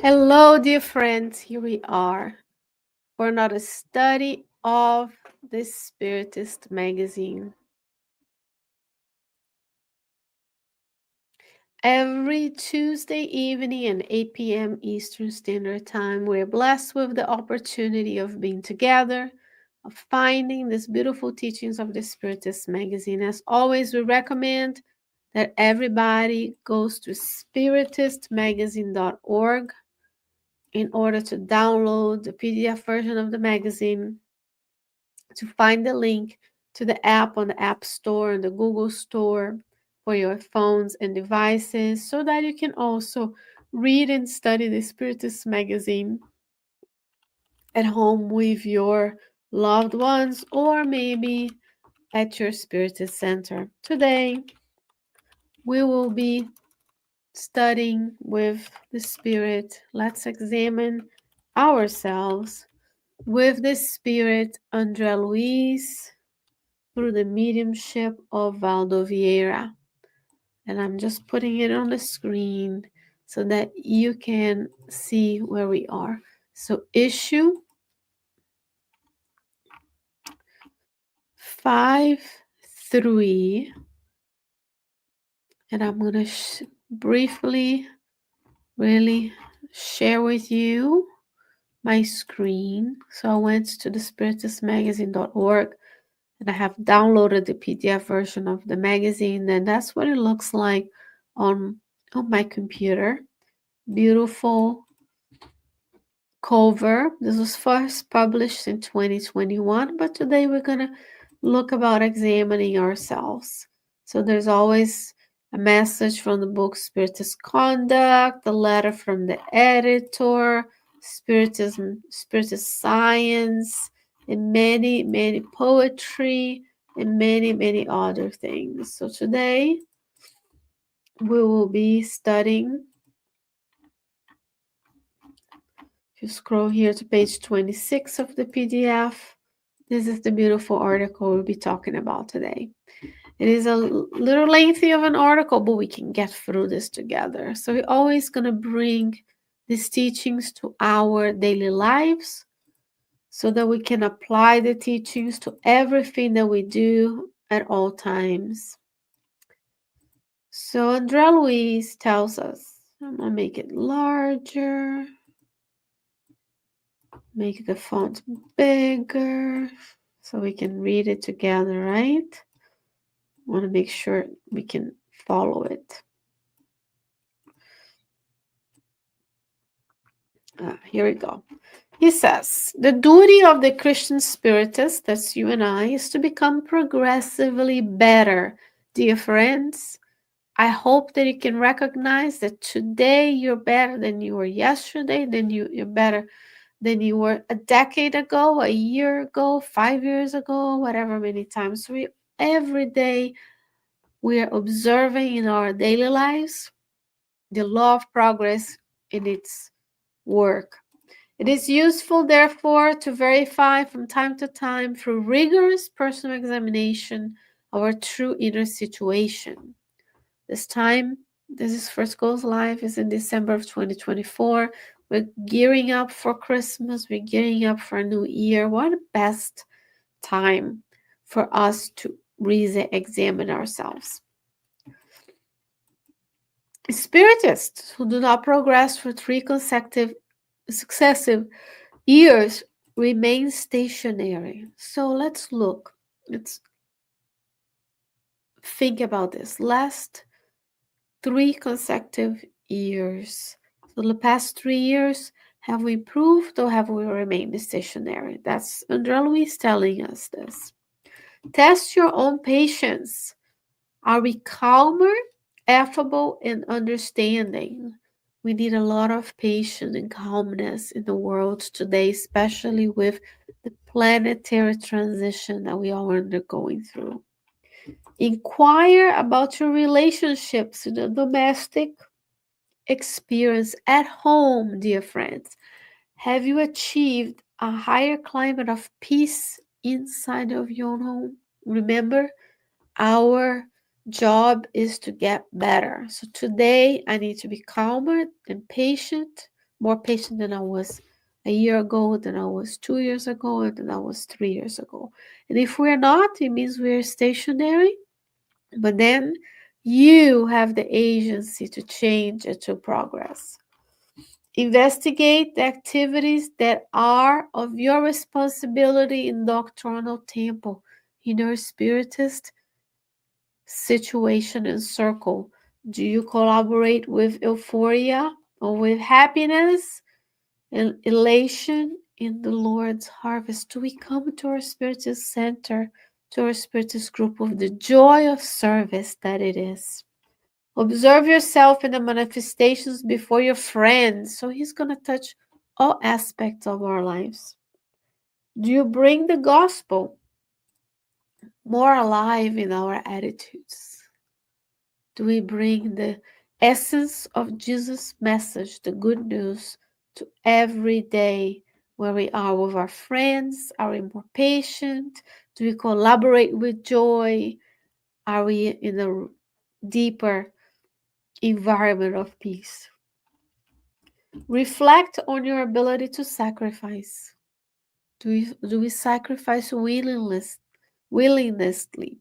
Hello, dear friends. Here we are for another study of the Spiritist magazine. Every Tuesday evening at 8 p.m. Eastern Standard Time, we're blessed with the opportunity of being together, of finding these beautiful teachings of the Spiritist magazine. As always, we recommend that everybody goes to spiritistmagazine.org in order to download the PDF version of the magazine, to find the link to the app on the App Store and the Google Store for your phones and devices so that you can also read and study the Spiritist magazine at home with your loved ones or maybe at your Spiritist center. Today, we will be studying with the Spirit. Let's examine ourselves with the Spirit under Luiz through the mediumship of Waldo Vieira. And I'm just putting it on the screen so that you can see where we are. So issue 5-3, and I'm going to briefly really share with you my screen. So I went to the spiritistmagazine.org and I have downloaded the PDF version of the magazine, and that's what it looks like on my computer. Beautiful cover. This was first published in 2021, but today we're going to look about examining ourselves. So there's always a message from the book Spiritist Conduct, the letter from the editor, Spiritism, Spiritist Science, and many, many poetry, and many, many other things. So today we will be studying. If you scroll here to page 26 of the PDF, this is the beautiful article we'll be talking about today. It is a little lengthy of an article, but we can get through this together. So we're always going to bring these teachings to our daily lives so that we can apply the teachings to everything that we do at all times. So André Luiz tells us, I'm going to make it larger. Make the font bigger so we can read it together, right? Want to make sure we can follow it. Here we go. He says, the duty of the Christian Spiritist, that's you and I, is to become progressively better. Dear friends, I hope that you can recognize that today you're better than you were yesterday, you're better than you were a decade ago, a year ago, 5 years ago, whatever many times. Every day we are observing in our daily lives the law of progress in its work. It is useful, therefore, to verify from time to time through rigorous personal examination our true inner situation. This is First Goals Live, is in December of 2024. We're gearing up for Christmas. We're gearing up for a new year. What a best time for us to re-examine ourselves. Spiritists who do not progress for 3 successive years remain stationary. So let's look. Let's think about this. Last 3 consecutive years. So the past 3 years, have we improved or have we remained stationary? That's André Luiz telling us this. Test your own patience. Are we calmer, affable, and understanding? We need a lot of patience and calmness in the world today, especially with the planetary transition that we are undergoing through. Inquire about your relationships in the domestic experience at home, dear friends. Have you achieved a higher climate of peace inside of your home? Remember, our job is to get better. So today I need to be calmer and patient more patient than I was a year ago, than I was 2 years ago, and than I was 3 years ago. And if we're not, it means we're stationary, but then you have the agency to change and to progress. Investigate the activities that are of your responsibility in doctrinal temple, in your spiritist situation and circle. Do you collaborate with euphoria or with happiness and elation in the Lord's harvest? Do we come to our spiritist center, to our spiritist group with the joy of service that it is? Observe yourself in the manifestations before your friends. So he's going to touch all aspects of our lives. Do you bring the gospel more alive in our attitudes? Do we bring the essence of Jesus' message, the good news, to every day where we are with our friends? Are we more patient? Do we collaborate with joy? Are we in a deeper environment of peace? Reflect on your ability to sacrifice. Do we sacrifice willingnessly?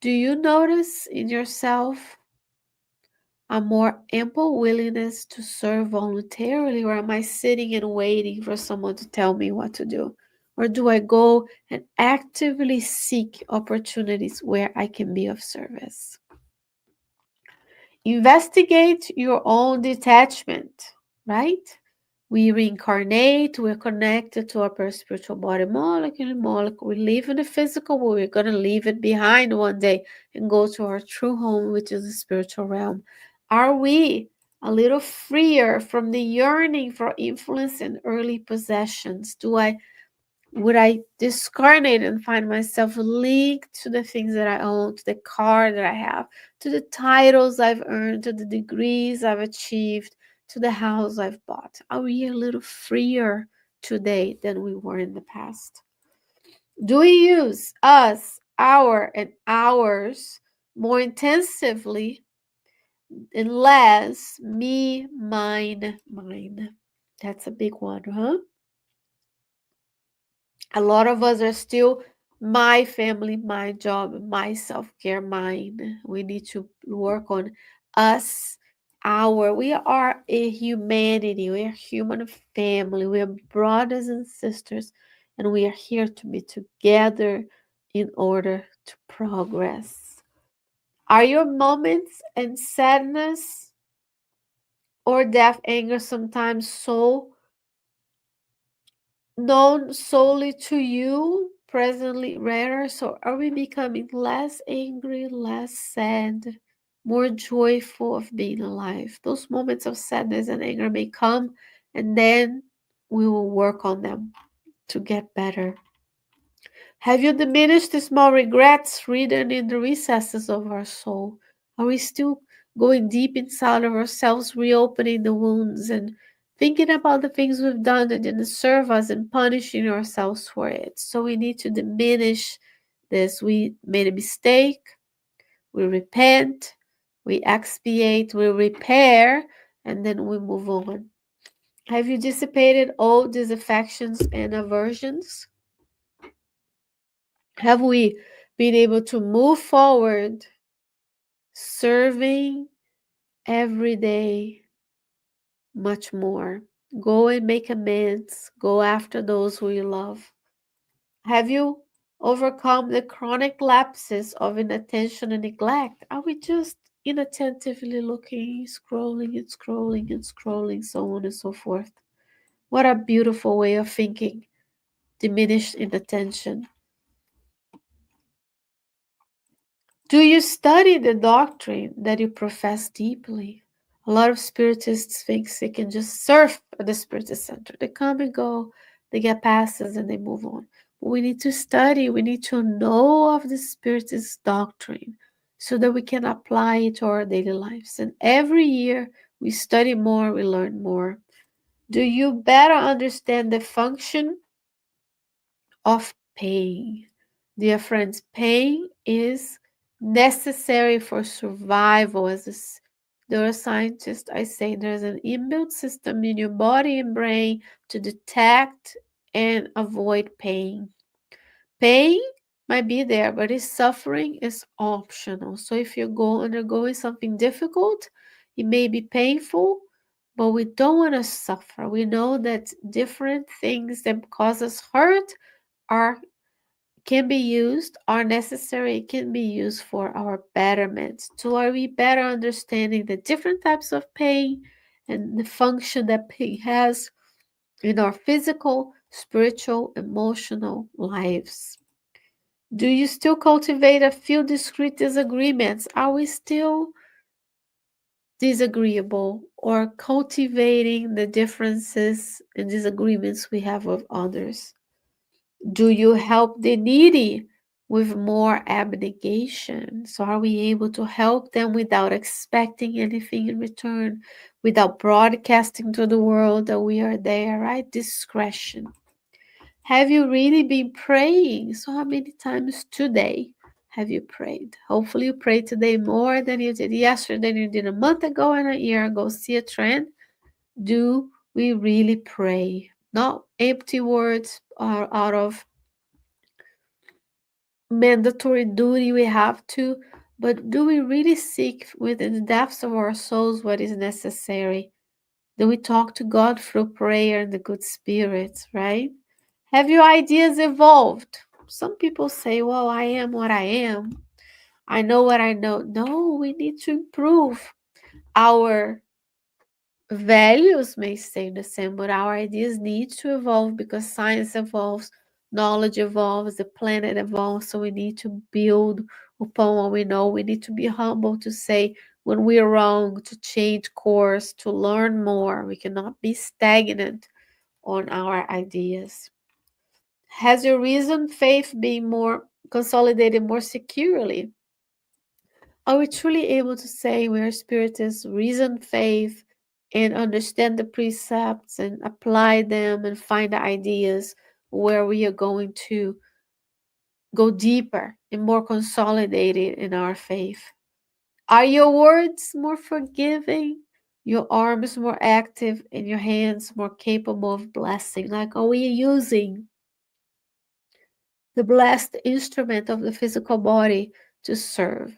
Do you notice in yourself a more ample willingness to serve voluntarily, or am I sitting and waiting for someone to tell me what to do? Or do I go and actively seek opportunities where I can be of service? Investigate your own detachment, right? We reincarnate, we're connected to our spiritual body molecule. We live in the physical, but we're going to leave it behind one day and go to our true home, which is the spiritual realm. Are we a little freer from the yearning for influence and early possessions? Would I discarnate and find myself linked to the things that I own, to the car that I have, to the titles I've earned, to the degrees I've achieved, to the house I've bought? Are we a little freer today than we were in the past? Do we use us, our, and ours more intensively and less me, mine, mine? That's a big one, huh? A lot of us are still my family, my job, my self-care, mine. We need to work on us, our. We are a humanity. We are human family. We are brothers and sisters, and we are here to be together in order to progress. Are your moments and sadness or death, anger sometimes so known solely to you, presently rarer? So are we becoming less angry, less sad, more joyful of being alive? Those moments of sadness and anger may come, and then we will work on them to get better. Have you diminished the small regrets hidden in the recesses of our soul? Are we still going deep inside of ourselves, reopening the wounds and thinking about the things we've done that didn't serve us and punishing ourselves for it? So we need to diminish this. We made a mistake, we repent, we expiate, we repair, and then we move on. Have you dissipated all disaffections and aversions? Have we been able to move forward, serving every day much more? Go and make amends. Go after those who you love. Have you overcome the chronic lapses of inattention and neglect? Are we just inattentively looking, scrolling and scrolling and scrolling, so on and so forth? What a beautiful way of thinking. Diminished inattention. Do you study the doctrine that you profess deeply? A lot of spiritists think they can just surf at the spiritist center. They come and go, they get passes and they move on. But we need to study, we need to know of the spiritist doctrine so that we can apply it to our daily lives. And every year we study more, we learn more. Do you better understand the function of pain? Dear friends, pain is necessary for survival, as neuroscientists, I say there's an inbuilt system in your body and brain to detect and avoid pain. Pain might be there, but its suffering is optional. So if you're undergoing something difficult, it may be painful, but we don't want to suffer. We know that different things that cause us hurt are are necessary, can be used for our betterment. So are we better understanding the different types of pain and the function that pain has in our physical, spiritual, emotional lives? Do you still cultivate a few discrete disagreements? Are we still disagreeable or cultivating the differences and disagreements we have with others? Do you help the needy with more abnegation? So, are we able to help them without expecting anything in return, without broadcasting to the world that we are there, right? Discretion. Have you really been praying? So, how many times today have you prayed? Hopefully, you prayed today more than you did yesterday, than you did a month ago and a year ago. See a trend? Do we really pray? Not empty words or out of mandatory duty we have to, but do we really seek within the depths of our souls what is necessary? Do we talk to God through prayer and the good spirits, right? Have your ideas evolved? Some people say, well, I am what I am. I know what I know. No, we need to improve. Our values may stay the same, but our ideas need to evolve because science evolves, knowledge evolves, the planet evolves. So we need to build upon what we know. We need to be humble to say when we're wrong, to change course, to learn more. We cannot be stagnant on our ideas. Has your reason faith been more consolidated more securely? Are we truly able to say we are Spiritist, reason faith, and understand the precepts and apply them and find the ideas where we are going to go deeper and more consolidated in our faith? Are your words more forgiving, your arms more active, and your hands more capable of blessing? Like, are we using the blessed instrument of the physical body to serve?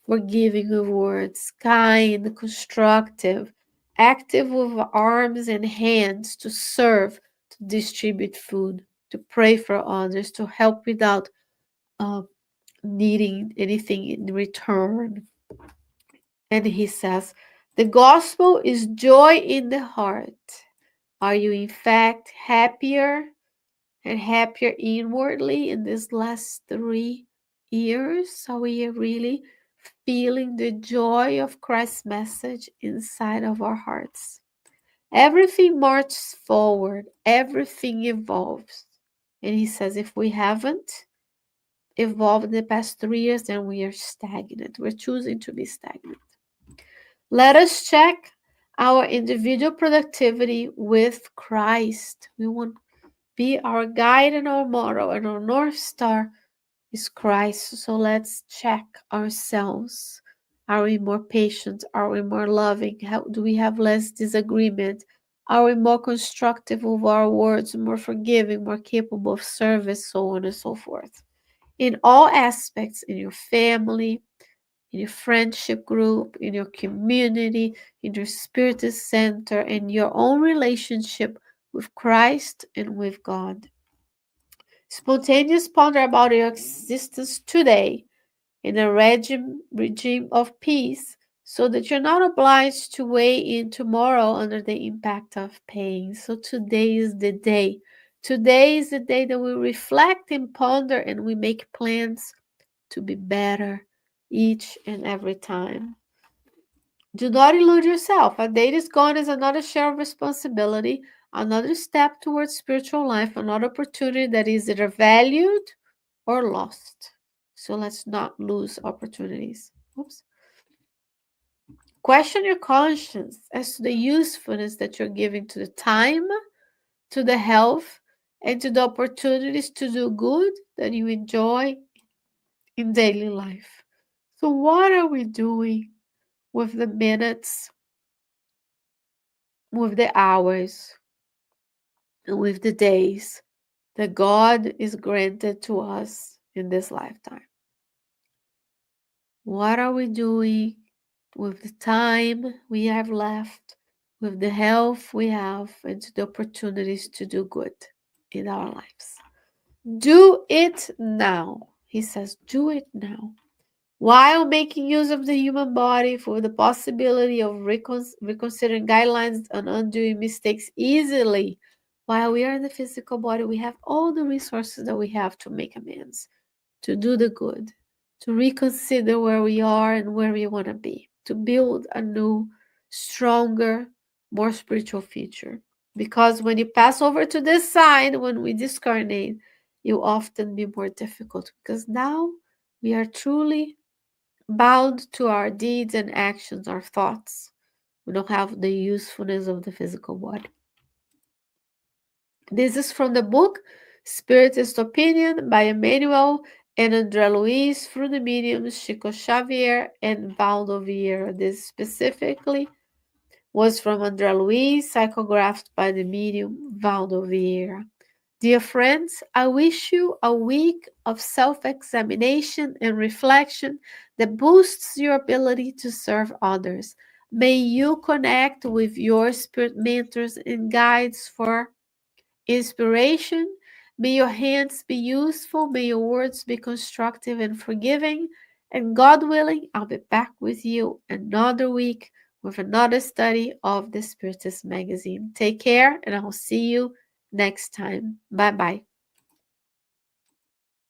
Forgiving of words, kind, constructive, active with arms and hands to serve, to distribute food, to pray for others, to help without uh, needing anything in return. And he says, the gospel is joy in the heart. Are you in fact happier and happier inwardly in these last 3 years? Are we really feeling the joy of Christ's message inside of our hearts? Everything marches forward, everything evolves. And he says, if we haven't evolved in the past 3 years, then we are stagnant. We're choosing to be stagnant. Let us check our individual productivity with Christ. We want be our guide and our model, and our North Star is Christ. So let's check ourselves. Are we more patient? Are we more loving? How do we have less disagreement? Are we more constructive with our words, more forgiving, more capable of service, so on and so forth? In all aspects, in your family, in your friendship group, in your community, in your Spiritist center, in your own relationship with Christ and with God. Spontaneous ponder about your existence today in a regime of peace so that you're not obliged to weigh in tomorrow under the impact of pain. So today is the day. Today is the day that we reflect and ponder and we make plans to be better each and every time. Do not illude yourself. A day is gone is another share of responsibility, another step towards spiritual life, another opportunity that is either valued or lost. So let's not lose opportunities. Oops. Question your conscience as to the usefulness that you're giving to the time, to the health, and to the opportunities to do good that you enjoy in daily life. So, what are we doing with the minutes, with the hours, and with the days that God is granted to us in this lifetime. What are we doing with the time we have left, with the health we have, and the opportunities to do good in our lives? Do it now. He says, do it now. While making use of the human body for the possibility of reconsidering guidelines and undoing mistakes easily, while we are in the physical body, we have all the resources that we have to make amends, to do the good, to reconsider where we are and where we want to be, to build a new, stronger, more spiritual future. Because when you pass over to this side, when we discarnate, you often be more difficult because now we are truly bound to our deeds and actions, our thoughts. We don't have the usefulness of the physical body. This is from the book Spiritist Opinion by Emmanuel and André Luiz through the mediums Chico Xavier and Waldo Vieira. This specifically was from André Luiz, psychographed by the medium Waldo Vieira. Dear friends, I wish you a week of self-examination and reflection that boosts your ability to serve others. May you connect with your spirit mentors and guides for inspiration. May your hands be useful. May your words be constructive and forgiving. And God willing, I'll be back with you another week with another study of the Spiritist magazine. Take care, and I'll see you next time. Bye bye.